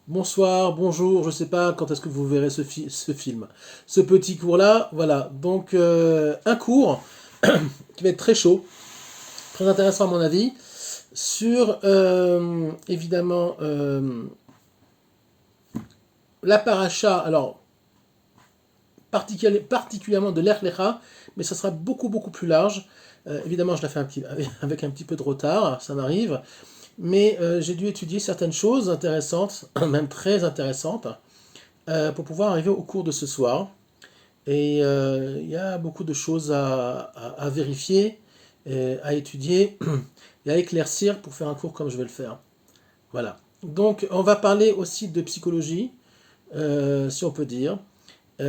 bonsoir, bonjour, je ne sais pas quand est-ce que vous verrez ce film. Ce petit cours-là, voilà. Donc, un cours qui va être très chaud, très intéressant à mon avis, sur, évidemment, la paracha, alors, particulièrement de l'Ech Lecha, mais ça sera beaucoup, beaucoup plus large. Évidemment, je la fais avec un petit peu de retard, ça m'arrive. Mais j'ai dû étudier certaines choses intéressantes, même très intéressantes, pour pouvoir arriver au cours de ce soir. Et il y a beaucoup de choses à vérifier, à étudier et à éclaircir pour faire un cours comme je vais le faire. Voilà. Donc on va parler aussi de psychologie, si on peut dire, qui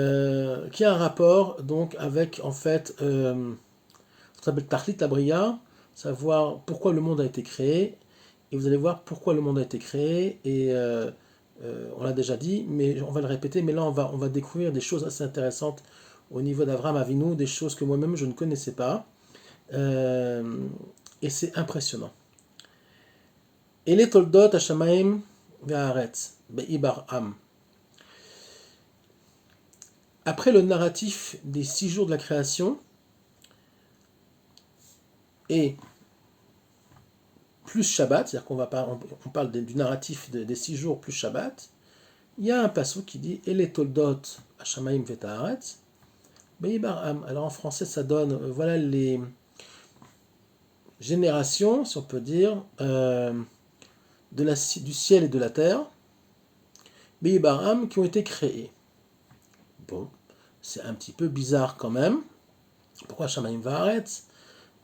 a un rapport donc avec en fait ce qu'on s'appelle Tachlit Labria, savoir pourquoi le monde a été créé. Et vous allez voir pourquoi le monde a été créé. Et on l'a déjà dit, mais on va le répéter. Mais là, on va découvrir des choses assez intéressantes au niveau d'Avraham Avinu, des choses que moi-même je ne connaissais pas. Euh, et c'est impressionnant. Et les Toldot Hashamaim Ve'aretz Be'ibar Am. Après le narratif des 6 jours de la création, et plus Shabbat, c'est-à-dire on parle du narratif des 6 jours plus Shabbat, il y a un passage qui dit Et les Toldot Hashamaim Ve'aretz Be'ibar Am. Alors en français, ça donne, voilà les générations, si on peut dire, du ciel et de la terre, Be'ibar Am, qui ont été créés. Bon, c'est un petit peu bizarre quand même. Pourquoi Shamaim Va'aretz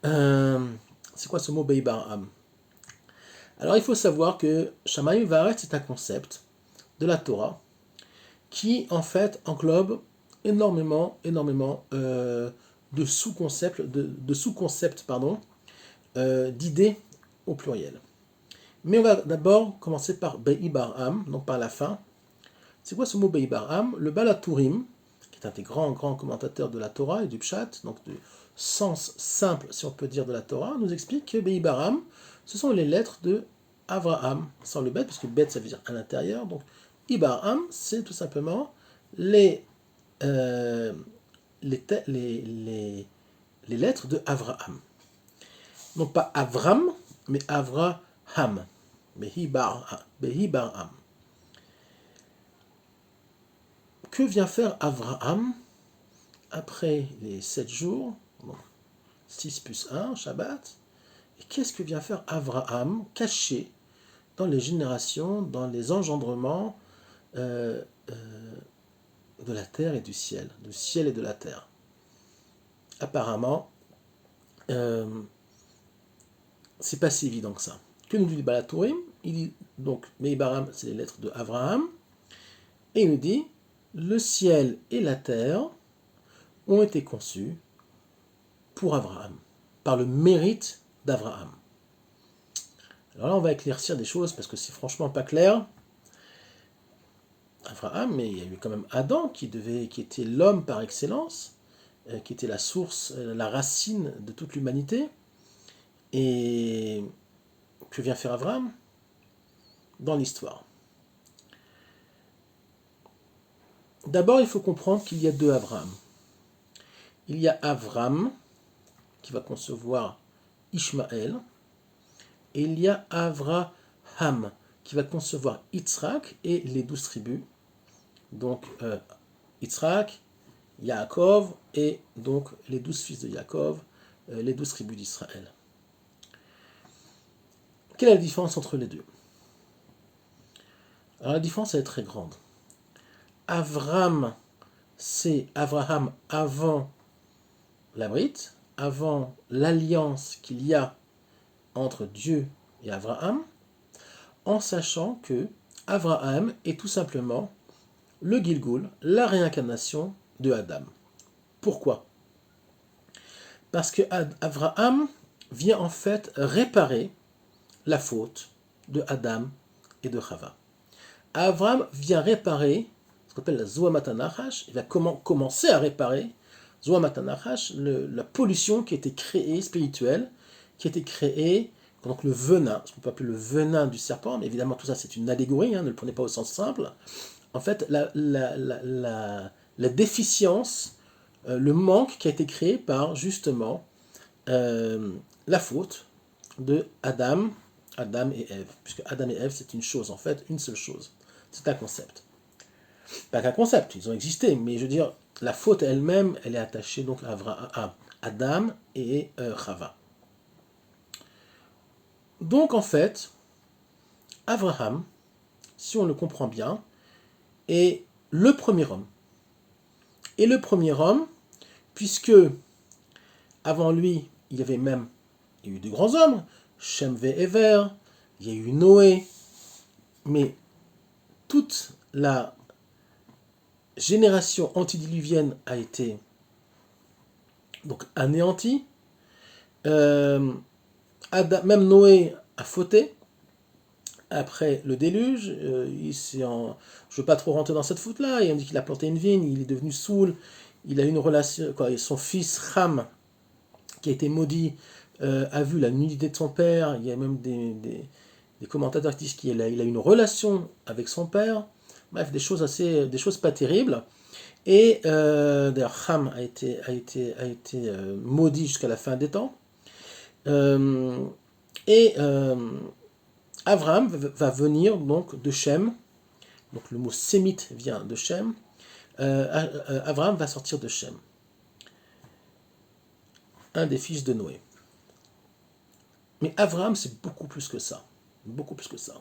C'est quoi ce mot Be'ibar Am? Alors il faut savoir que Shamaim Va'aretz c'est un concept de la Torah qui en fait englobe énormément de sous-concepts, d'idées au pluriel. Mais on va d'abord commencer par Be'ibar Am, donc par la fin. C'est quoi ce mot Be'ibar Am? Le Baal HaTurim, qui est un des grands commentateurs de la Torah et du Pshat, donc du sens simple, si on peut dire, de la Torah, nous explique que Be'ibar Am, ce sont les lettres de Avraham, sans le bet, parce que bet ça veut dire à l'intérieur, donc Ibar Am, c'est tout simplement euh, les, les lettres de Avraham. Non pas Avram, mais Avraham. Be'ibar Am. Que vient faire Avraham après les 7 jours, bon, 6 plus 1, Shabbat? Et qu'est-ce que vient faire Avraham caché dans les générations, dans les engendrements euh, de la terre et du ciel et de la terre? Apparemment, c'est pas si évident que ça. Que nous dit le Baal HaTurim? Il dit donc, Be'ibaram, c'est les lettres de Avraham, et il nous dit le ciel et la terre ont été conçus pour Avraham, par le mérite d'Avraham. Alors là, on va éclaircir des choses parce que c'est franchement pas clair. Avraham, mais il y a eu quand même Adam qui était l'homme par excellence, qui était la source, la racine de toute l'humanité. Et que vient faire Avraham dans l'histoire? D'abord, il faut comprendre qu'il y a 2 Avraham. Il y a Avram, qui va concevoir Ishmaël, et il y a Avraham, qui va concevoir Yitzhak et les 12 tribus. Donc, Yitzhak, Yaakov, et donc les 12 fils de Yaakov, les 12 tribus d'Israël. Quelle est la différence entre les deux? Alors la différence, elle est très grande. Avram, c'est Avraham avant la Brite, avant l'alliance qu'il y a entre Dieu et Avraham, en sachant que Avraham est tout simplement le Gilgul, la réincarnation de Adam. Pourquoi? Parce que Avraham vient en fait réparer la faute de Adam et de Chava. Avraham vient réparer ce qu'on appelle la Zohamat HaNachash. Il va commencer à réparer Zohamat HaNachash, la pollution qui a été créée, spirituelle, qui a été créée donc le venin, ce qu'on peut appeler le venin du serpent, mais évidemment tout ça c'est une allégorie, hein, ne le prenez pas au sens simple. En fait, la déficience, le manque qui a été créé par justement la faute de Adam et Ève, puisque Adam et Ève c'est une chose en fait, une seule chose, c'est un concept. Pas qu'un concept, ils ont existé, mais je veux dire, la faute elle-même, elle est attachée donc à Adam et Chava. Donc en fait, Abraham, si on le comprend bien, est le premier homme. Et le premier homme, puisque avant lui, il y avait même il y a eu de grands hommes, Shem ve Ever, il y a eu Noé, mais toute la génération antidiluvienne a été donc anéantie. Même Noé a fauté après le déluge. Je ne veux pas trop rentrer dans cette faute-là. On dit qu'il a planté une vigne, il est devenu saoul, il a eu une relation, son fils Ham, qui a été maudit, a vu la nudité de son père. Il y a même des commentateurs qui disent qu'il a une relation avec son père. Bref, des choses pas terribles. Et d'ailleurs, Ham a été maudit jusqu'à la fin des temps. Et Abraham va venir donc de Shem. Donc le mot sémite vient de Shem. Abraham va sortir de Shem, un des fils de Noé. Mais Abraham, c'est beaucoup plus que ça. Beaucoup plus que ça.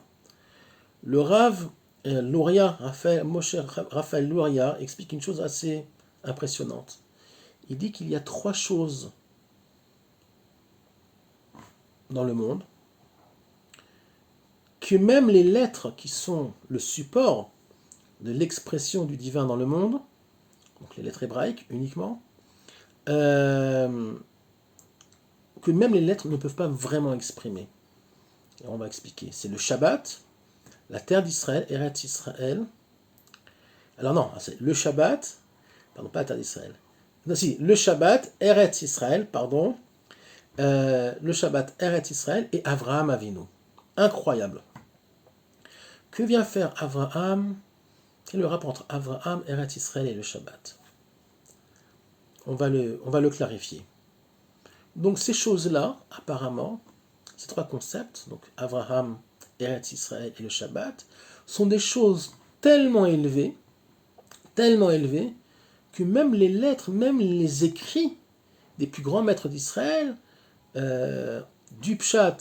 Le Rav Luria, Moshe Raphaël Luria, explique une chose assez impressionnante. Il dit qu'il y a 3 choses dans le monde que même les lettres qui sont le support de l'expression du divin dans le monde, donc les lettres hébraïques uniquement, que même les lettres ne peuvent pas vraiment exprimer. Et on va expliquer. C'est le Shabbat, la terre d'Israël, Eretz Israël. Alors non, c'est le Shabbat, pardon, pas la terre d'Israël. Non, si, le Shabbat, Eretz Israël, pardon, le Shabbat, Eretz Israël et Avraham Avinu. Incroyable. Que vient faire Avraham? Quel est le rapport entre Avraham, Eretz Israël et le Shabbat? On va le clarifier. Donc ces choses-là, apparemment, ces 3 concepts, donc Avraham, Eretz Israël et le Shabbat, sont des choses tellement élevées, que même les lettres, même les écrits des plus grands maîtres d'Israël, du Pshat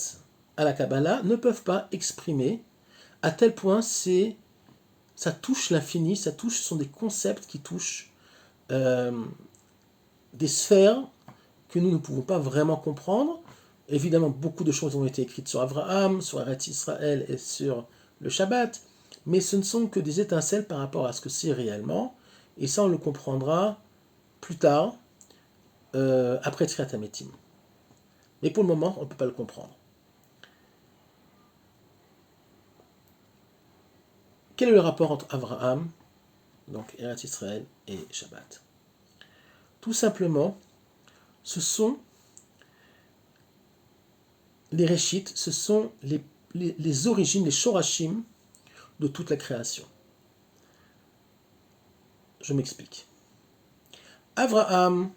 à la Kabbalah, ne peuvent pas exprimer, à tel point ça touche l'infini, ce sont des concepts qui touchent des sphères que nous ne pouvons pas vraiment comprendre. Évidemment, beaucoup de choses ont été écrites sur Abraham, sur Eretz Israël et sur le Shabbat, mais ce ne sont que des étincelles par rapport à ce que c'est réellement, et ça on le comprendra plus tard, après Tfiat HaMetim. Mais pour le moment, on ne peut pas le comprendre. Quel est le rapport entre Abraham, donc Eretz Israël, et Shabbat? Tout simplement, ce sont les Réchit, ce sont les origines, les Shorashim de toute la création. Je m'explique. Abraham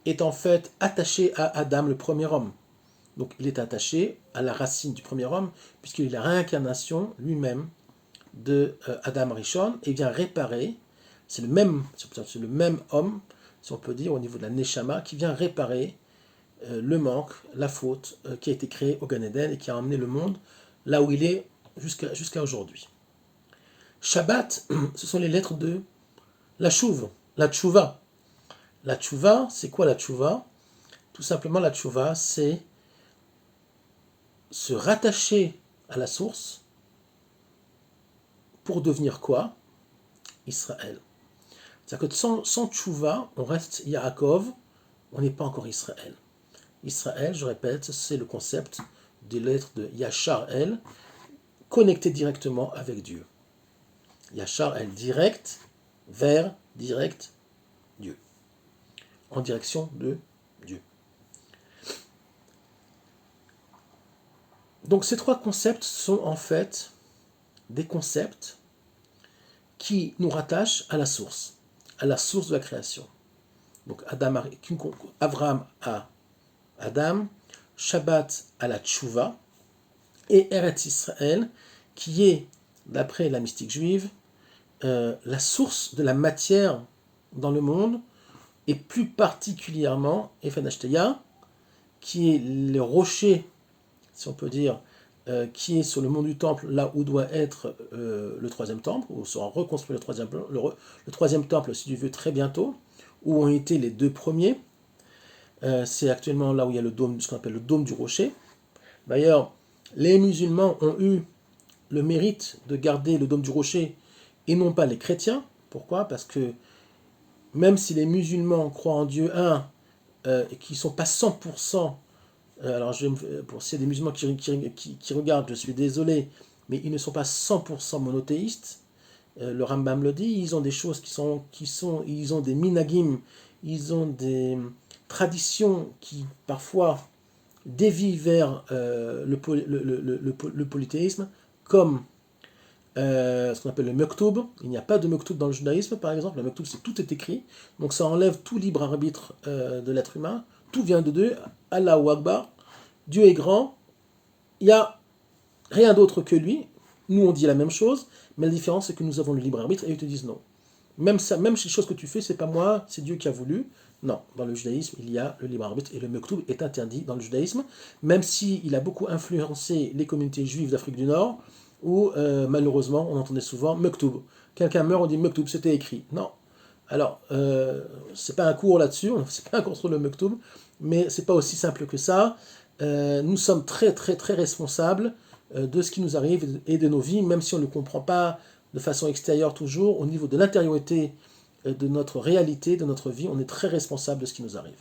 est en fait attaché à Adam, le premier homme. Donc il est attaché à la racine du premier homme, puisqu'il est la réincarnation lui-même de Adam Rishon, et vient réparer, c'est le même homme, si on peut dire, au niveau de la Neshama, qui vient réparer le manque, la faute qui a été créée au Gan Eden et qui a emmené le monde là où il est jusqu'à aujourd'hui. Shabbat, ce sont les lettres de la Shuv, la Tshuva. La Tshuva, c'est quoi la Tshuva? Tout simplement, la Tshuva, c'est se rattacher à la source pour devenir quoi? Israël. C'est-à-dire que sans Tshuva, on reste Yaakov, on n'est pas encore Israël. Israël, je répète, c'est le concept des lettres de Yachar El, connecté directement avec Dieu. Yachar El, direct, vers, direct, Dieu. En direction de Dieu. Donc ces trois concepts sont en fait des concepts qui nous rattachent à la source de la création. Donc Abraham à Adam, Shabbat à la Tchouva, et Eretz Israël, qui est, d'après la mystique juive, la source de la matière dans le monde, et plus particulièrement Efen Ashteya, qui est le rocher, si on peut dire, qui est sur le mont du temple, là où doit être le troisième temple, où sera reconstruit le troisième temple, si tu veux, très bientôt, où ont été les deux premiers. C'est actuellement là où il y a le dôme, ce qu'on appelle le dôme du rocher. D'ailleurs, les musulmans ont eu le mérite de garder le dôme du rocher et non pas les chrétiens. Pourquoi? Parce que même si les musulmans croient en Dieu un, et qui ne sont pas 100%, alors pour s'il y a des musulmans qui regardent, je suis désolé, mais ils ne sont pas 100% monothéistes. Le Rambam le dit, ils ont des choses ils ont des minagim, ils ont des traditions qui parfois dévient vers le polythéisme, comme ce qu'on appelle le mektoub. Il n'y a pas de mektoub dans le judaïsme, par exemple. Le mektoub, c'est tout est écrit. Donc ça enlève tout libre arbitre de l'être humain. Tout vient de Dieu. Allahu Akbar. Dieu est grand. Il n'y a rien d'autre que lui. Nous, on dit la même chose, mais la différence, c'est que nous avons le libre arbitre et ils te disent non. Même les choses que tu fais, c'est pas moi, c'est Dieu qui a voulu. Non, dans le judaïsme, il y a le libre arbitre et le mektoub est interdit dans le judaïsme, même s'il a beaucoup influencé les communautés juives d'Afrique du Nord, où malheureusement, on entendait souvent mektoub. Quelqu'un meurt, on dit mektoub, c'était écrit. Non. Alors, c'est pas un cours là-dessus, c'est pas un cours sur le mektoub, mais c'est pas aussi simple que ça. Nous sommes très très très responsables de ce qui nous arrive et de nos vies, même si on ne le comprend pas de façon extérieure toujours, au niveau de l'intériorité de notre réalité, de notre vie, on est très responsable de ce qui nous arrive.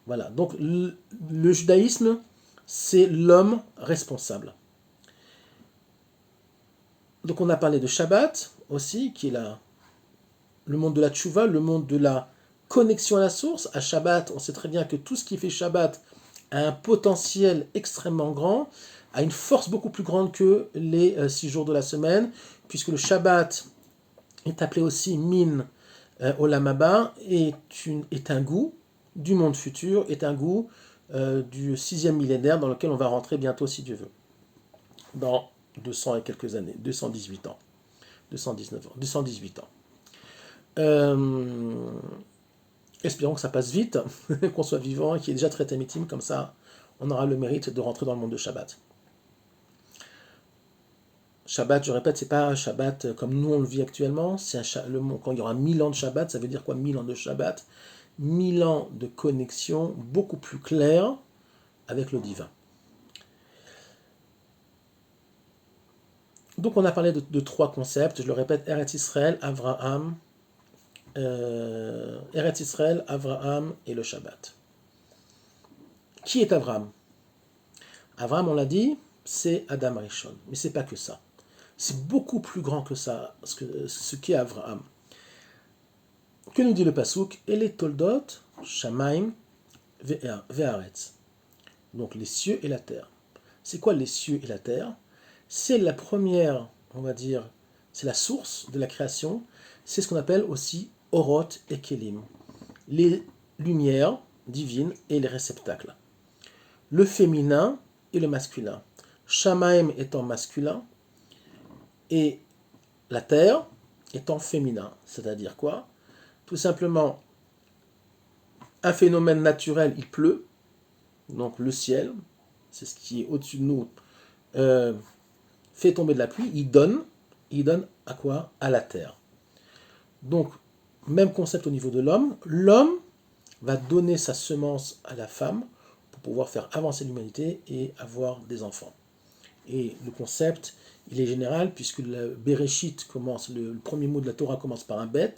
Voilà, donc le judaïsme, c'est l'homme responsable. Donc on a parlé de Shabbat aussi, qui est le monde de la tchouva, le monde de la connexion à la source. À Shabbat, on sait très bien que tout ce qui fait Shabbat a un potentiel extrêmement grand, a une force beaucoup plus grande que les 6 jours de la semaine, puisque le Shabbat est appelé aussi Min Olam Haba, est un goût du monde futur, est un goût du 6e millénaire dans lequel on va rentrer bientôt si Dieu veut, dans 200 et quelques années, 218 ans, 219 ans, 218 ans. Espérons que ça passe vite, qu'on soit vivant et qu'il y ait déjà très émitim, comme ça on aura le mérite de rentrer dans le monde de Shabbat. Shabbat, je répète, c'est pas un Shabbat comme nous on le vit actuellement. C'est quand il y aura 1000 ans de Shabbat, ça veut dire quoi 1000 ans de Shabbat? 1000 ans de connexion beaucoup plus claire avec le divin. Donc on a parlé de trois concepts, je le répète, Eretz Israël, Avraham, Eretz Israël, Avraham et le Shabbat. Qui est Avraham? Avraham, on l'a dit, c'est Adam Rishon, mais c'est pas que ça. C'est beaucoup plus grand que ça, ce qu'est Avraham. Que nous dit le Passouk? Et les Toldot, Shamaim, Ve'aretz. Donc les cieux et la terre. C'est quoi les cieux et la terre? C'est la première, on va dire, c'est la source de la création. C'est ce qu'on appelle aussi Oroth et Kelim. Les lumières divines et les réceptacles. Le féminin et le masculin. Shamaim étant masculin et la terre étant féminin. C'est-à-dire quoi? Tout simplement, un phénomène naturel, il pleut. Donc le ciel, c'est ce qui est au-dessus de nous, fait tomber de la pluie. Il donne à quoi? À la terre. Donc, même concept au niveau de l'homme. L'homme va donner sa semence à la femme pour pouvoir faire avancer l'humanité et avoir des enfants. Et le concept, il est général, puisque le Bereshit commence, le premier mot de la Torah commence par un bet,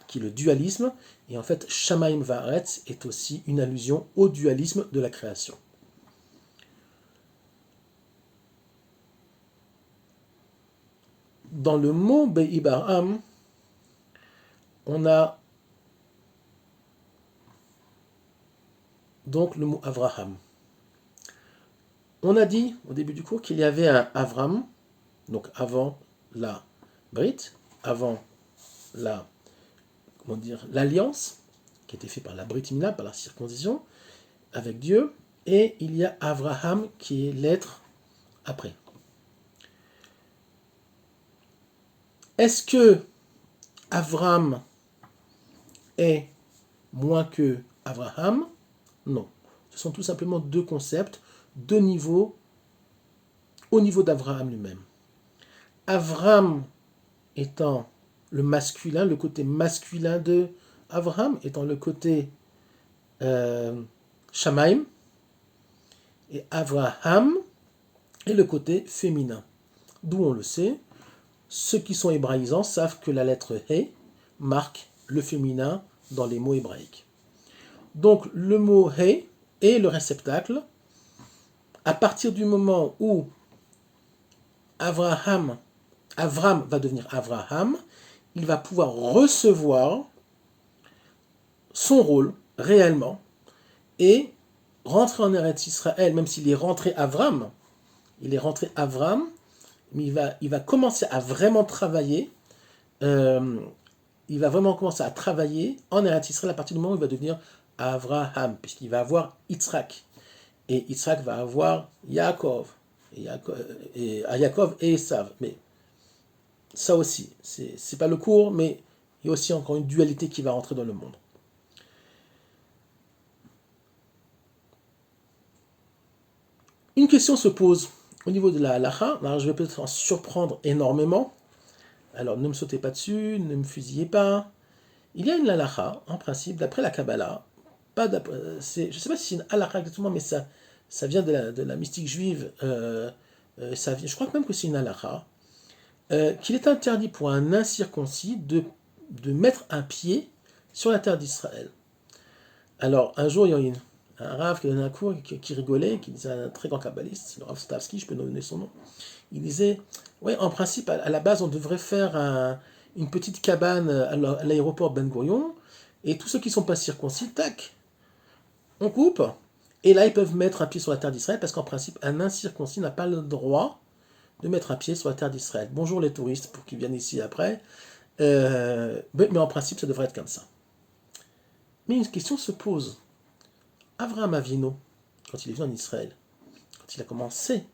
qui est le dualisme, et en fait, Shamaim Va'aretz est aussi une allusion au dualisme de la création. Dans le mot Be'ibarham, on a donc le mot Avraham. On a dit au début du cours qu'il y avait un Avram, donc avant la Brit, avant la, comment dire, l'alliance, qui était faite par la Brit Mila, par la circoncision, avec Dieu, et il y a Abraham qui est l'être après. Est-ce que Avram est moins que Abraham? Non. Ce sont tout simplement deux concepts, deux niveaux au niveau d'Abraham lui-même. Avram étant le masculin, le côté masculin de Abraham étant le côté Shamaim, et Abraham est le côté féminin. D'où on le sait, ceux qui sont hébraïsants savent que la lettre He marque le féminin dans les mots hébraïques. Donc le mot He est le réceptacle. À partir du moment où Avram va devenir Abraham, il va pouvoir recevoir son rôle réellement et rentrer en Eretz Israël, même s'il est rentré Avram, mais il va commencer à vraiment travailler. Il va vraiment commencer à travailler en Eretz Israël à partir du moment où il va devenir Avraham, puisqu'il va avoir Yitzhak. Et Yitzhak va avoir Yaakov. Et Yaakov et Esav. Mais ça aussi, c'est pas le cours, mais il y a aussi encore une dualité qui va rentrer dans le monde. Une question se pose au niveau de la halacha. Alors je vais peut-être en surprendre énormément. Alors ne me sautez pas dessus, ne me fusillez pas. Il y a une halacha, en principe, d'après la Kabbalah. Je ne sais pas si c'est une halacha exactement, mais ça vient de la mystique juive. Je crois même que c'est une halacha. Qu'il est interdit pour un incirconcis de mettre un pied sur la terre d'Israël. Alors, un jour, il y a un Rav qui donnait un cours qui rigolait, qui disait un très grand kabbaliste, le Rav Stavski, je peux donner son nom. Il disait, ouais, en principe, à la base, on devrait faire une petite cabane à l'aéroport Ben Gurion, et tous ceux qui ne sont pas circoncis, tac, on coupe, et là, ils peuvent mettre un pied sur la terre d'Israël, parce qu'en principe, un incirconcis n'a pas le droit de mettre un pied sur la terre d'Israël. Bonjour les touristes, pour qu'ils viennent ici après. Mais en principe, ça devrait être comme ça. Mais une question se pose. Avraham Avinu, quand il est venu en Israël, quand il a commencé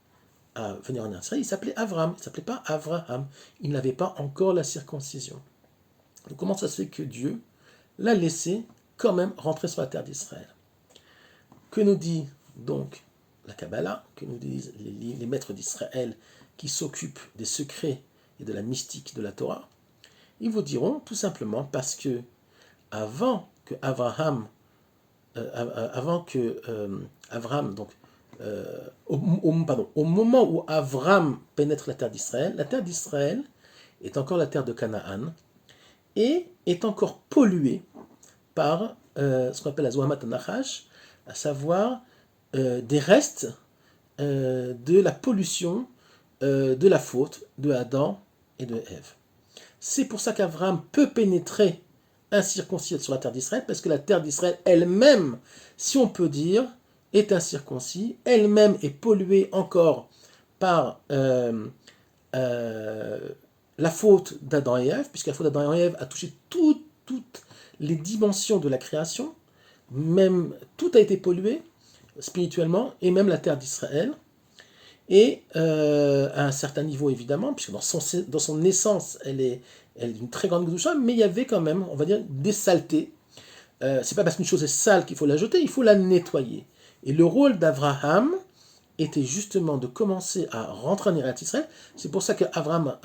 à venir en Israël, il s'appelait Avram, il ne s'appelait pas Avraham. Il n'avait pas encore la circoncision. Donc comment ça se fait que Dieu l'a laissé quand même rentrer sur la terre d'Israël? Que nous dit donc la Kabbalah, que nous disent les maîtres d'Israël qui s'occupent des secrets et de la mystique de la Torah? Ils vous diront tout simplement parce que avant que Avraham, donc au moment où Avram pénètre la terre d'Israël est encore la terre de Canaan et est encore polluée par ce qu'on appelle la Zohamat Nachash, à savoir des restes de la pollution de la faute de Adam et de Ève. C'est pour ça qu'Avram peut pénétrer incirconcis sur la terre d'Israël, parce que la terre d'Israël elle-même, si on peut dire, est incirconcis, elle-même est polluée encore par la faute d'Adam et Ève, puisque la faute d'Adam et Ève a touché toutes les dimensions de la création, même tout a été pollué spirituellement, et même la terre d'Israël, et à un certain niveau évidemment, puisque dans son essence, elle est d'une très grande gdoucha, mais il y avait quand même, on va dire, des saletés. C'est pas parce qu'une chose est sale qu'il faut la jeter, il faut la nettoyer. Et le rôle d'Avraham était justement de commencer à rentrer en Eretz Israël. C'est pour ça qu'Avraham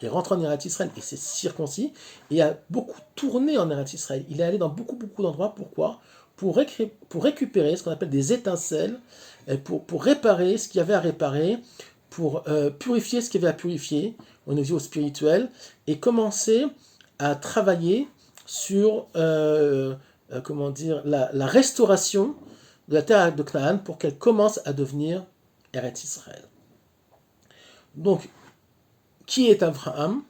est rentré en Eretz Israël et s'est circoncis et a beaucoup tourné en Eretz Israël. Il est allé dans beaucoup d'endroits. Pourquoi? Pour récupérer ce qu'on appelle des étincelles, pour réparer ce qu'il y avait à réparer, pour purifier ce qu'il y avait à purifier au niveau spirituel et commencer à travailler sur la restauration de la terre de Canaan pour qu'elle commence à devenir Eretz Israël. Donc, qui est Avraham?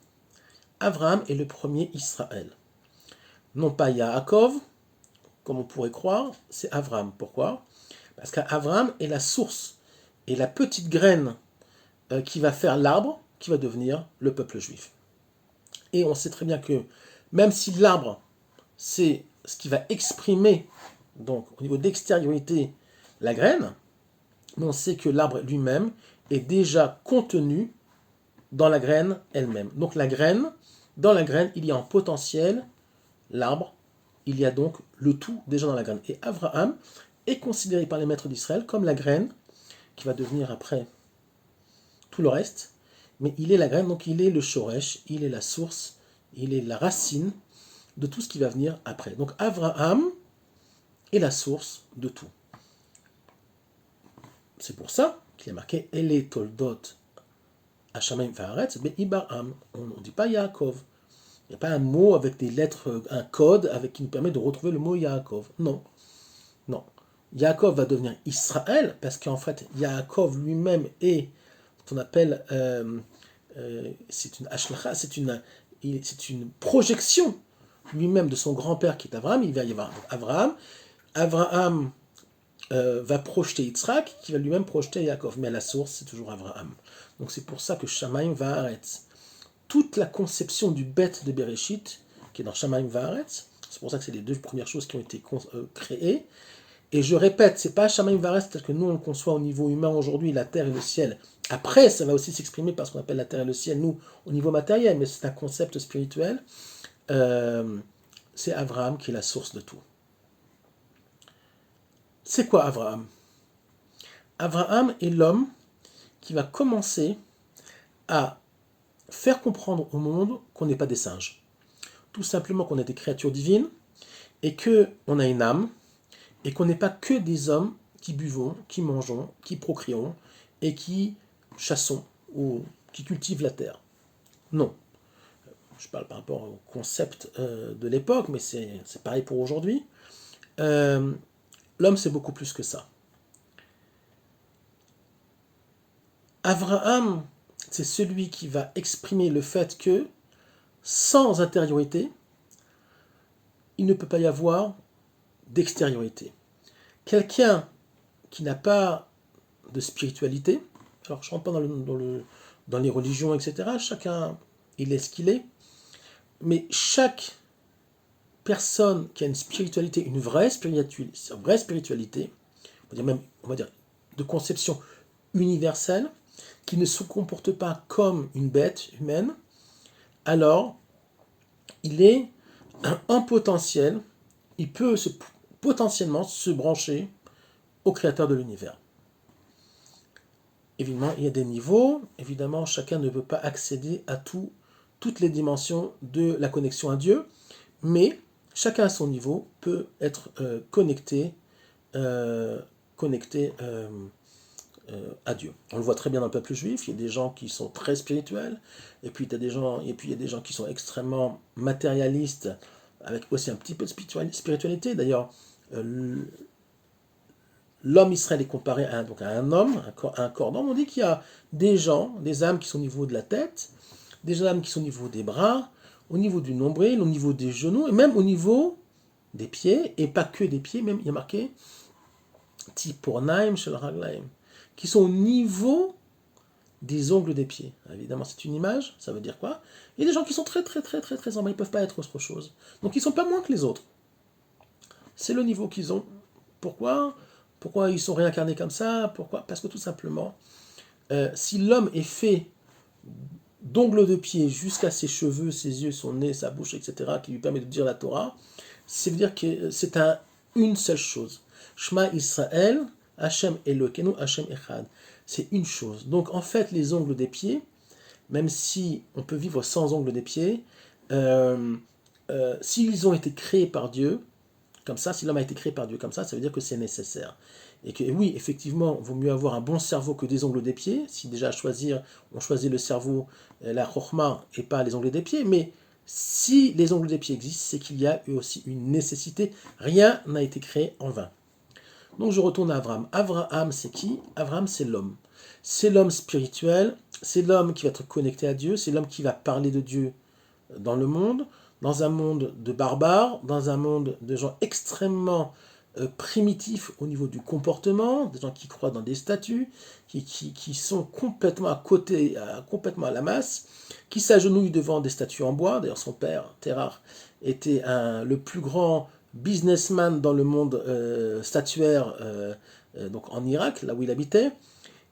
Avraham est le premier Israël. Non pas Yaakov, comme on pourrait croire, c'est Avraham. Pourquoi? Parce qu'Avraham est la source et la petite graine qui va faire l'arbre, qui va devenir le peuple juif. Et on sait très bien que même si l'arbre, c'est ce qui va exprimer, donc au niveau d'extériorité, la graine, mais on sait que l'arbre lui-même est déjà contenu dans la graine elle-même. Donc la graine, dans la graine, il y a en potentiel l'arbre, il y a donc le tout déjà dans la graine. Et Abraham est considéré par les maîtres d'Israël comme la graine qui va devenir après tout le reste, mais il est la graine, donc il est le shoresh, il est la source, il est la racine de tout ce qui va venir après. Donc Abraham est la source de tout. C'est pour ça qu'il est marqué Ele Toldot Hashamayim Va'aretz Be'ibarham. On ne dit pas Yaakov. Il n'y a pas un mot avec des lettres, un code qui nous permet de retrouver le mot Yaakov. Non. Non. Yaakov va devenir Israël parce qu'en fait, Yaakov lui-même est ce qu'on appelle, c'est une ashlacha, c'est une projection lui-même de son grand-père qui est Abraham. Il va y avoir Abraham. Abraham va projeter Yitzhak, qui va lui-même projeter Yaakov. Mais à la source, c'est toujours Abraham. Donc c'est pour ça que Shamayim Va'aretz, toute la conception du bête de Bereshit, qui est dans Shamayim Va'aretz, c'est pour ça que c'est les deux premières choses qui ont été créées. Et je répète, c'est pas Shamayim Va'aretz tel que nous on le conçoit au niveau humain aujourd'hui, la terre et le ciel. Après, ça va aussi s'exprimer par ce qu'on appelle la terre et le ciel, nous, au niveau matériel, mais c'est un concept spirituel. C'est Abraham qui est la source de tout. C'est quoi Abraham? Abraham est l'homme qui va commencer à faire comprendre au monde qu'on n'est pas des singes. Tout simplement qu'on est des créatures divines et qu'on a une âme et qu'on n'est pas que des hommes qui buvons, qui mangeons, qui procréons et qui chassons ou qui cultivent la terre. Non. Je parle par rapport au concept de l'époque, mais c'est pareil pour aujourd'hui. L'homme, c'est beaucoup plus que ça. Abraham, c'est celui qui va exprimer le fait que, sans intériorité, il ne peut pas y avoir d'extériorité. Quelqu'un qui n'a pas de spiritualité, alors je ne rentre pas dans les religions, etc., chacun, il est ce qu'il est, mais chaque personne qui a une spiritualité, une vraie spiritualité, on va dire de conception universelle, qui ne se comporte pas comme une bête humaine, alors il est en potentiel, il peut potentiellement se brancher au créateur de l'univers. Évidemment, il y a des niveaux, évidemment, chacun ne peut pas accéder à toutes les dimensions de la connexion à Dieu, mais chacun à son niveau peut être connecté à Dieu. On le voit très bien dans le peuple juif, il y a des gens qui sont très spirituels, et puis il y a des gens qui sont extrêmement matérialistes, avec aussi un petit peu de spiritualité. D'ailleurs, l'homme Israël est comparé à un homme, un corps d'homme. On dit qu'il y a des gens, des âmes qui sont au niveau de la tête, des âmes qui sont au niveau des bras, au niveau du nombril, au niveau des genoux, et même au niveau des pieds, et pas que des pieds, même il y a marqué Tipornaim shel raglaim, qui sont au niveau des ongles des pieds. Évidemment, c'est une image, ça veut dire quoi? Il y a des gens qui sont très en bas, ils ne peuvent pas être autre chose. Donc ils ne sont pas moins que les autres. C'est le niveau qu'ils ont. Pourquoi ils sont réincarnés comme ça? Pourquoi? Parce que tout simplement, si l'homme est fait d'ongles de pied jusqu'à ses cheveux, ses yeux, son nez, sa bouche, etc., qui lui permet de dire la Torah, c'est veut dire que c'est une seule chose. Shema Israël, Hashem Elokeinu, Hashem Echad. C'est une chose. Donc en fait, les ongles des pieds, même si on peut vivre sans ongles des pieds, s'ils ont été créés par Dieu, comme ça, si l'homme a été créé par Dieu comme ça veut dire que c'est nécessaire. Et que oui, effectivement, il vaut mieux avoir un bon cerveau que des ongles des pieds, si déjà on choisit le cerveau, la chokhma, et pas les ongles des pieds, mais si les ongles des pieds existent, c'est qu'il y a eu aussi une nécessité. Rien n'a été créé en vain. Donc je retourne à Abraham. Abraham, c'est qui? Abraham, c'est l'homme. C'est l'homme spirituel, c'est l'homme qui va être connecté à Dieu, c'est l'homme qui va parler de Dieu dans le monde, dans un monde de barbares, dans un monde de gens extrêmement primitifs au niveau du comportement, des gens qui croient dans des statues, qui sont complètement à côté, complètement à la masse, qui s'agenouillent devant des statues en bois. D'ailleurs, son père, Terrar, était le plus grand businessman dans le monde statuaire, donc en Irak, là où il habitait.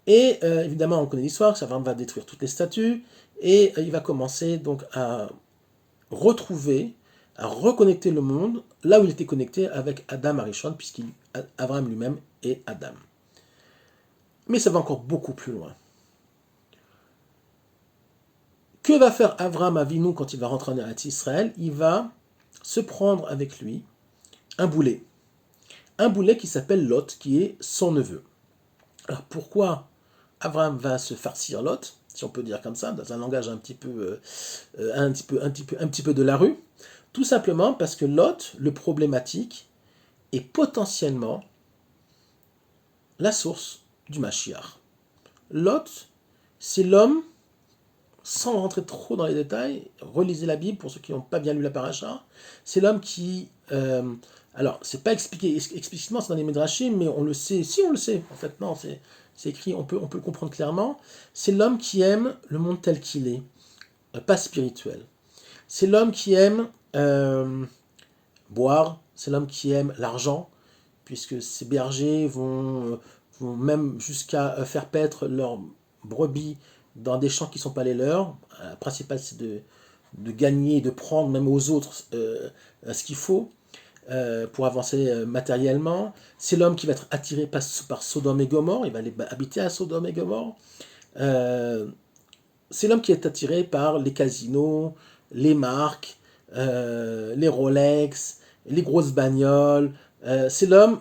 Et évidemment, on connaît l'histoire, ça va détruire toutes les statues, et il va commencer donc à retrouver, à reconnecter le monde là où il était connecté avec Adam Arishon, puisqu'Abraham lui-même est Adam. Mais ça va encore beaucoup plus loin. Que va faire Abraham Avinu quand il va rentrer en Eretz Israël? Il va se prendre avec lui un boulet. Un boulet qui s'appelle Lot, qui est son neveu. Alors pourquoi Abraham va se farcir Lot, si on peut dire comme ça, dans un langage un petit peu de la rue? Tout simplement parce que Lot, le problématique, est potentiellement la source du Mashiach. Lot, c'est l'homme, sans rentrer trop dans les détails, relisez la Bible pour ceux qui n'ont pas bien lu la paracha, c'est l'homme qui... alors, c'est pas expliqué explicitement, c'est dans les Midrashim, mais on le sait, si on le sait, en fait, non, c'est écrit, on peut le comprendre clairement, c'est l'homme qui aime le monde tel qu'il est, pas spirituel. C'est l'homme qui aime boire, c'est l'homme qui aime l'argent, puisque ces bergers vont même jusqu'à faire paître leurs brebis dans des champs qui ne sont pas les leurs. Le principal, c'est de gagner, de prendre même aux autres ce qu'il faut pour avancer matériellement. C'est l'homme qui va être attiré par Sodome et Gomorrhe, il va aller habiter à Sodome et Gomorrhe. C'est l'homme qui est attiré par les casinos, les marques, les Rolex, les grosses bagnoles. C'est l'homme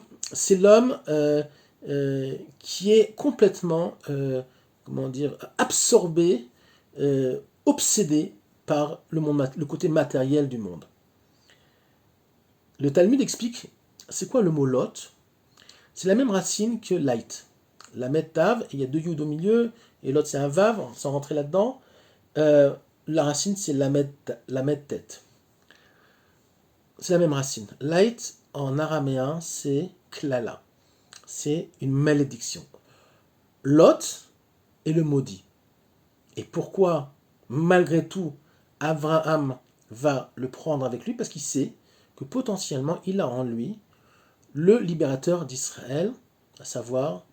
qui est complètement, absorbé, obsédé par le côté matériel du monde. Le Talmud explique, c'est quoi le mot Lot? C'est la même racine que Light. La Tav, il y a 2 Yud au milieu, et l'autre c'est un Vav, sans rentrer là-dedans. La racine c'est la tête. C'est la même racine. Light en araméen c'est klala. C'est une malédiction. Lot est le maudit. Et pourquoi, malgré tout, Abraham va le prendre avec lui? Parce qu'il sait que potentiellement il a en lui le libérateur d'Israël, à savoir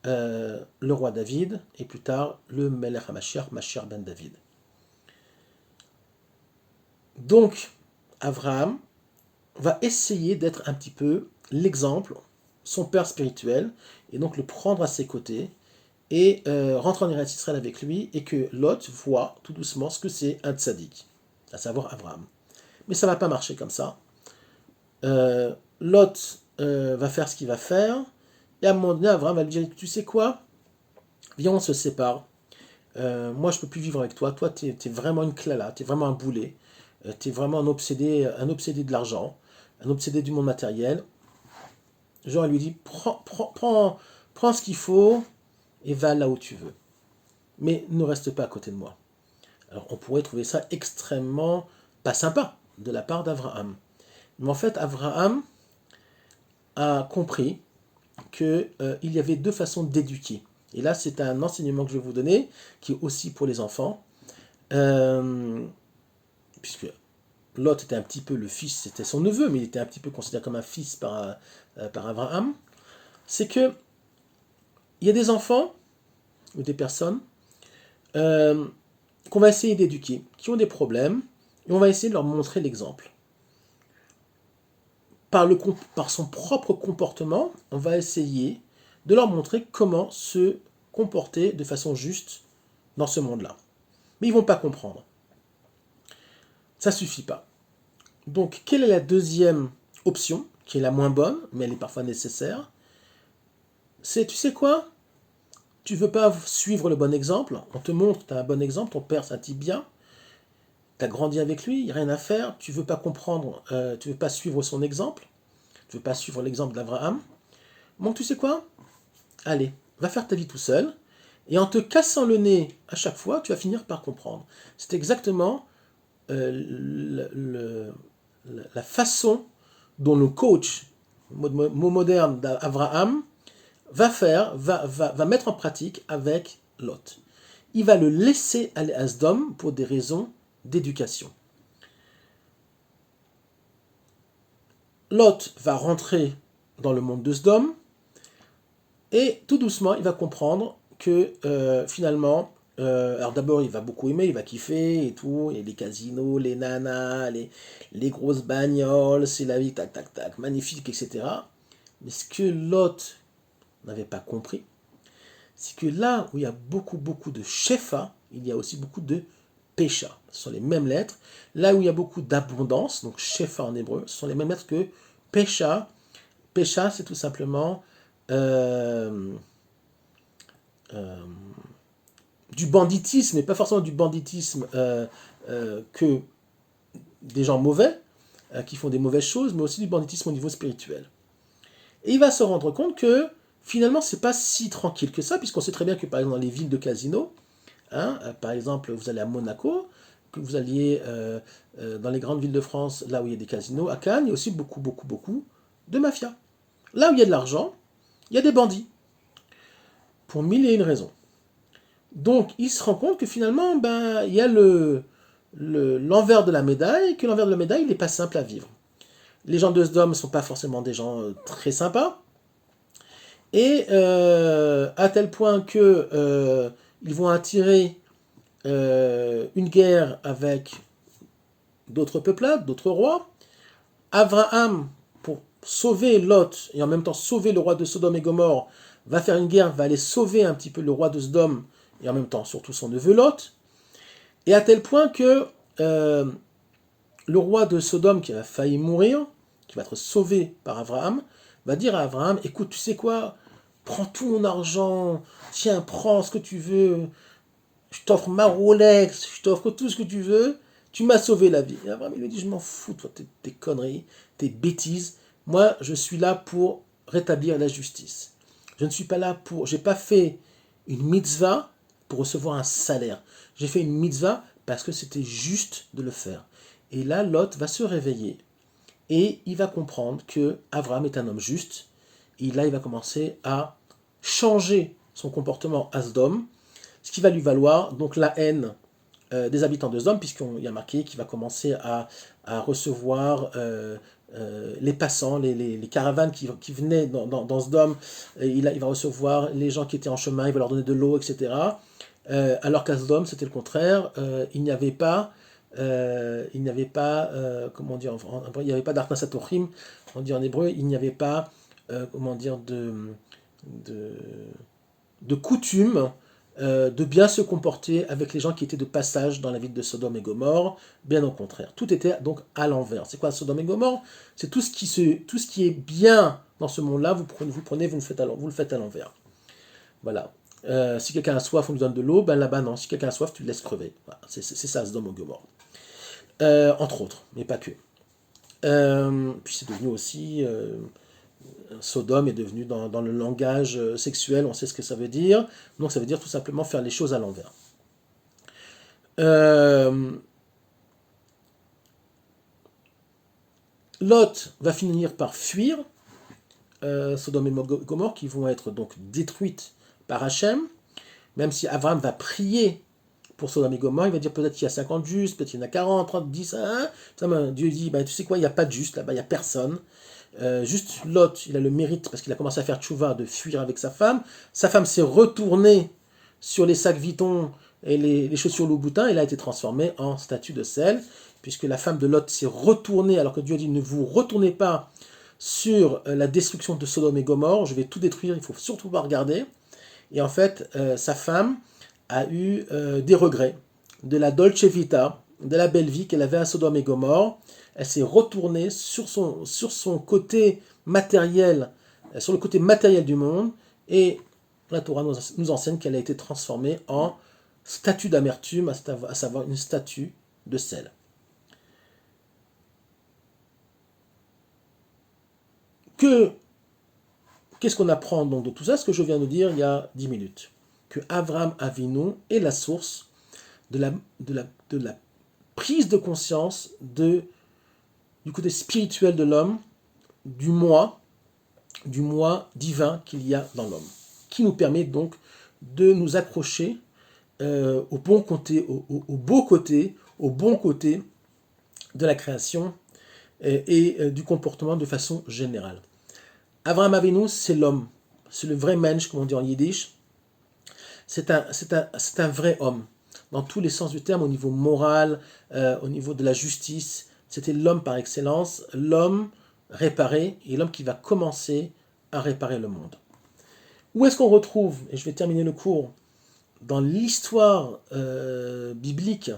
le roi David, et plus tard le Melech HaMashiach, Mashiach ben David. Donc, Abraham va essayer d'être un petit peu l'exemple, son père spirituel, et donc le prendre à ses côtés, et rentrer en Eretz Israël avec lui, et que Lot voit tout doucement ce que c'est un tzaddik, à savoir Abraham. Mais ça ne va pas marcher comme ça. Lot va faire ce qu'il va faire, et à un moment donné, Abraham va lui dire, tu sais quoi? Viens, on se sépare. Moi, je ne peux plus vivre avec toi. Toi, tu es vraiment une clala, tu es vraiment un boulet. Tu es vraiment un obsédé de l'argent, un obsédé du monde matériel. Genre, il lui dit, prends ce qu'il faut et va là où tu veux. Mais ne reste pas à côté de moi. Alors, on pourrait trouver ça extrêmement pas sympa de la part d'Abraham. Mais en fait, Abraham a compris qu'il y avait 2 façons d'éduquer. Et là, c'est un enseignement que je vais vous donner, qui est aussi pour les enfants. Puisque Lot était un petit peu le fils, c'était son neveu, mais il était un petit peu considéré comme un fils par Abraham. C'est que il y a des enfants, ou des personnes, qu'on va essayer d'éduquer, qui ont des problèmes, et on va essayer de leur montrer l'exemple. Par son propre comportement, on va essayer de leur montrer comment se comporter de façon juste dans ce monde-là. Mais ils ne vont pas comprendre. Ça ne suffit pas. Donc, quelle est la deuxième option, qui est la moins bonne, mais elle est parfois nécessaire? C'est, tu sais quoi? Tu ne veux pas suivre le bon exemple, on te montre, tu as un bon exemple, ton père c'est un type bien, tu as grandi avec lui, il n'y a rien à faire, tu ne veux pas comprendre, tu ne veux pas suivre son exemple, tu ne veux pas suivre l'exemple d'Abraham. Donc tu sais quoi? Allez, va faire ta vie tout seul, et en te cassant le nez à chaque fois, tu vas finir par comprendre. C'est exactement la façon dont le coach mot moderne d'Abraham, va mettre en pratique avec Lot. Il va le laisser aller à Sodome pour des raisons d'éducation. Lot va rentrer dans le monde de Sodome et tout doucement, il va comprendre que finalement, alors d'abord, il va beaucoup aimer, il va kiffer et tout, et les casinos, les nanas, les grosses bagnoles, c'est la vie, tac, tac, tac, magnifique, etc. Mais ce que Lot n'avait pas compris, c'est que là où il y a beaucoup, beaucoup de shefa, il y a aussi beaucoup de pécha. Ce sont les mêmes lettres. Là où il y a beaucoup d'abondance, donc shefa en hébreu, ce sont les mêmes lettres que pécha. Pécha, c'est tout simplement du banditisme, et pas forcément du banditisme que des gens mauvais, qui font des mauvaises choses, mais aussi du banditisme au niveau spirituel. Et il va se rendre compte que finalement, c'est pas si tranquille que ça, puisqu'on sait très bien que par exemple dans les villes de casinos, par exemple vous allez à Monaco, que vous alliez dans les grandes villes de France, là où il y a des casinos, à Cannes, il y a aussi beaucoup, beaucoup, beaucoup de mafia. Là où il y a de l'argent, il y a des bandits, pour mille et une raisons. Donc il se rend compte que finalement, il y a l'envers de la médaille, et que l'envers de la médaille, il n'est pas simple à vivre. Les gens de Sodome ne sont pas forcément des gens très sympas, et à tel point que ils vont attirer une guerre avec d'autres peuplades, d'autres rois. Abraham, pour sauver Lot et en même temps sauver le roi de Sodome et Gomorrhe, va faire une guerre, va aller sauver un petit peu le roi de Sodome et en même temps surtout son neveu Lot. Et à tel point que le roi de Sodome, qui a failli mourir, qui va être sauvé par Abraham, va dire à Abraham, écoute, tu sais quoi, prends tout mon argent, tiens, prends ce que tu veux, je t'offre ma Rolex, je t'offre tout ce que tu veux, tu m'as sauvé la vie. Et Abraham, il lui dit, je m'en fous, toi, tes conneries, tes bêtises, moi, je suis là pour rétablir la justice. Je ne suis pas là pour, j'ai pas fait une mitzvah pour recevoir un salaire. J'ai fait une mitzvah parce que c'était juste de le faire. Et là, Lot va se réveiller et il va comprendre que Abraham est un homme juste. Et là, il va commencer à changer son comportement à Sodome, ce qui va lui valoir donc la haine des habitants de Sodome, puisqu'il y a marqué qu'il va commencer à recevoir les passants, les caravanes qui venaient dans Sodome. Il va recevoir les gens qui étaient en chemin, il va leur donner de l'eau, etc. Alors qu'à Sodome, c'était le contraire. Il n'y avait pas comment dire, il n'y avait pas d'Artnas Atochim, on dit en hébreu, il n'y avait pas, comment dire, de, de coutume de bien se comporter avec les gens qui étaient de passage dans la ville de Sodome et Gomorre, bien au contraire. Tout était donc à l'envers. C'est quoi Sodome et Gomorre? C'est tout ce qui est bien dans ce monde-là, vous le faites à l'envers. Voilà. Si quelqu'un a soif, on lui donne de l'eau, là-bas non. Si quelqu'un a soif, tu le laisses crever. Voilà. C'est ça Sodome et Gomorre. Entre autres, mais pas que. Puis c'est devenu aussi Sodome est devenu dans le langage sexuel, on sait ce que ça veut dire. Donc ça veut dire tout simplement faire les choses à l'envers. Lot va finir par fuir Sodome et Gomorrhe, qui vont être donc détruites par Hachem, même si Abraham va prier pour Sodome et Gomorrhe, il va dire peut-être qu'il y a 50 justes, peut-être qu'il y en a 40, 30, 10, 1. Dieu dit, tu sais quoi, il n'y a pas de juste là-bas, il n'y a personne. Juste Lot, il a le mérite, parce qu'il a commencé à faire tchouva, de fuir avec sa femme. Sa femme s'est retournée sur les sacs Vuitton et les chaussures Louboutin, et elle a été transformée en statue de sel, puisque la femme de Lot s'est retournée, alors que Dieu a dit, ne vous retournez pas sur la destruction de Sodome et Gomorrhe, je vais tout détruire, il ne faut surtout pas regarder. Et en fait, sa femme a eu des regrets de la Dolce Vita, de la belle vie qu'elle avait à Sodome et Gomorrhe. Elle s'est retournée sur son côté matériel, sur le côté matériel du monde, et la Torah nous enseigne qu'elle a été transformée en statue d'amertume, à savoir une statue de sel. Qu'est-ce qu'on apprend donc de tout ça? Ce que je viens de dire il y a 10 minutes. Que Avraham Avinu est la source de la prise de conscience du côté spirituel de l'homme, du moi, du moi divin qu'il y a dans l'homme, qui nous permet donc de nous accrocher au bon côté, au beau côté, au bon côté de la création et du comportement de façon générale. Avraham Avinu, c'est l'homme, c'est le vrai mensch, comme on dit en yiddish. C'est un vrai homme, dans tous les sens du terme, au niveau moral, au niveau de la justice. C'était l'homme par excellence, l'homme réparé, et l'homme qui va commencer à réparer le monde. Où est-ce qu'on retrouve, et je vais terminer le cours, dans l'histoire biblique,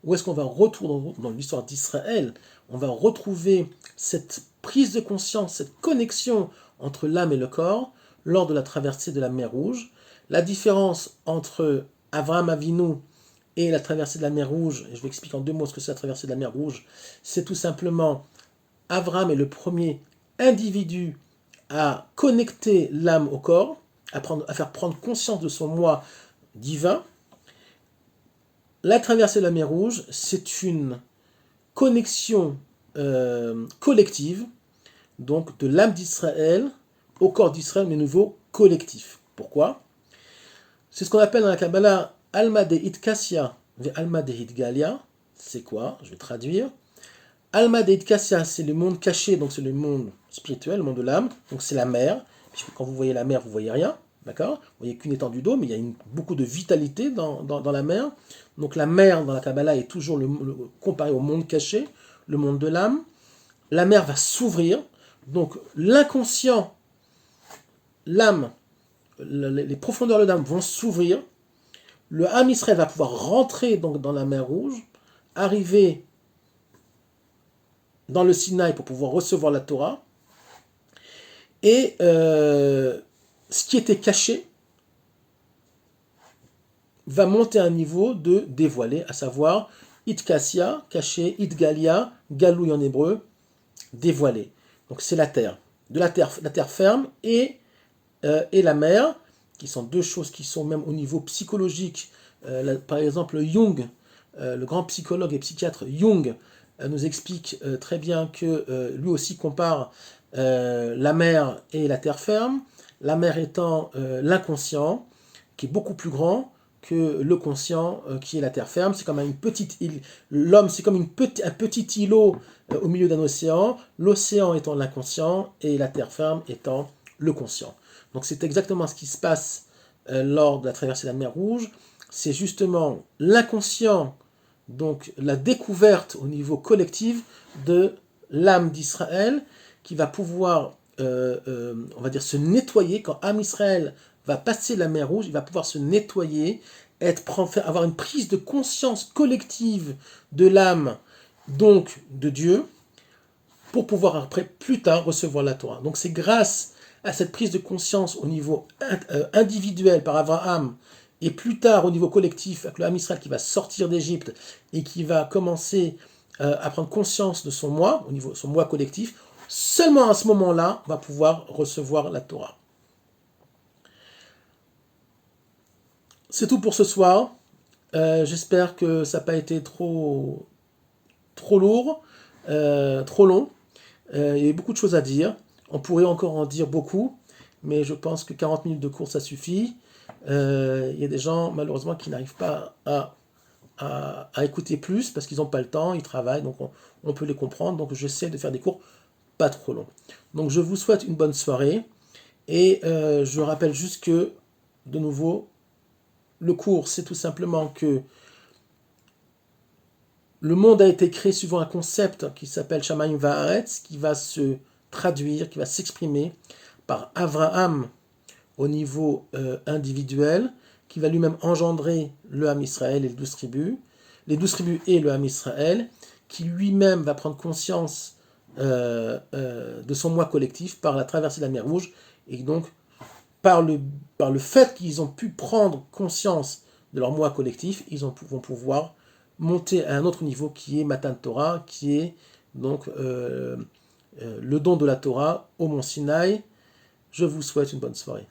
où est-ce qu'on va retrouver dans l'histoire d'Israël, on va retrouver cette prise de conscience, cette connexion entre l'âme et le corps lors de la traversée de la mer Rouge. La différence entre Avraham Avinu et la traversée de la mer Rouge, et je vais expliquer en 2 mots ce que c'est la traversée de la mer Rouge, c'est tout simplement Avraham est le premier individu à connecter l'âme au corps, à faire prendre conscience de son moi divin. La traversée de la mer Rouge, c'est une connexion collective, donc de l'âme d'Israël au corps d'Israël, mais nouveau collectif. Pourquoi? C'est ce qu'on appelle dans la Kabbalah Alma de Itkassia ve Alma de Hitgalia. C'est quoi? Je vais traduire. Alma de Itkassia, c'est le monde caché, donc c'est le monde spirituel, le monde de l'âme, donc c'est la mer. Quand vous voyez la mer, vous voyez rien, d'accord? Vous voyez qu'une étendue d'eau, mais il y a beaucoup de vitalité dans la mer. Donc la mer dans la Kabbalah est toujours comparée au monde caché, le monde de l'âme. La mer va s'ouvrir, donc l'inconscient, l'âme, les profondeurs de l'âme vont s'ouvrir. Le Ham Israël va pouvoir rentrer donc dans la mer Rouge, arriver dans le Sinaï pour pouvoir recevoir la Torah. Et ce qui était caché va monter à un niveau de dévoilé, à savoir Itkassia, caché, Itgalia, Galouille en hébreu, dévoilé. Donc c'est la terre. La terre ferme et la mer, qui sont deux choses qui sont même au niveau psychologique. Par exemple, Jung, le grand psychologue et psychiatre Jung, nous explique très bien que lui aussi compare la mer et la terre ferme. La mer étant l'inconscient, qui est beaucoup plus grand que le conscient, qui est la terre ferme. C'est comme une petite île. L'homme, c'est comme un petit îlot au milieu d'un océan. L'océan étant l'inconscient et la terre ferme étant le conscient. Donc c'est exactement ce qui se passe lors de la traversée de la mer Rouge. C'est justement l'inconscient, donc la découverte au niveau collectif de l'âme d'Israël qui va pouvoir, on va dire, se nettoyer. Quand Am Israël va passer la mer Rouge, il va pouvoir se nettoyer, avoir une prise de conscience collective de l'âme, donc de Dieu, pour pouvoir après, plus tard, recevoir la Torah. Donc c'est grâce à cette prise de conscience au niveau individuel par Abraham, et plus tard au niveau collectif, avec le Ham Israël qui va sortir d'Égypte et qui va commencer à prendre conscience de son moi, au niveau de son moi collectif, seulement à ce moment-là, on va pouvoir recevoir la Torah. C'est tout pour ce soir. J'espère que ça n'a pas été trop lourd, trop long. Il y a eu beaucoup de choses à dire. On pourrait encore en dire beaucoup, mais je pense que 40 minutes de cours, ça suffit. Il y a des gens, malheureusement, qui n'arrivent pas à écouter plus parce qu'ils n'ont pas le temps, ils travaillent, donc on peut les comprendre. Donc j'essaie de faire des cours pas trop longs. Donc je vous souhaite une bonne soirée et je rappelle juste que, de nouveau, le cours, c'est tout simplement que le monde a été créé suivant un concept qui s'appelle Shamayim Va'aretz, qui va se traduire, qui va s'exprimer par Avraham au niveau individuel, qui va lui-même engendrer le Ham Israël et les 12 tribus et le Ham Israël, qui lui-même va prendre conscience de son moi collectif par la traversée de la mer Rouge, et donc par le fait qu'ils ont pu prendre conscience de leur moi collectif, ils vont pouvoir monter à un autre niveau qui est Matan Torah, qui est donc le don de la Torah au mont Sinaï. Je vous souhaite une bonne soirée.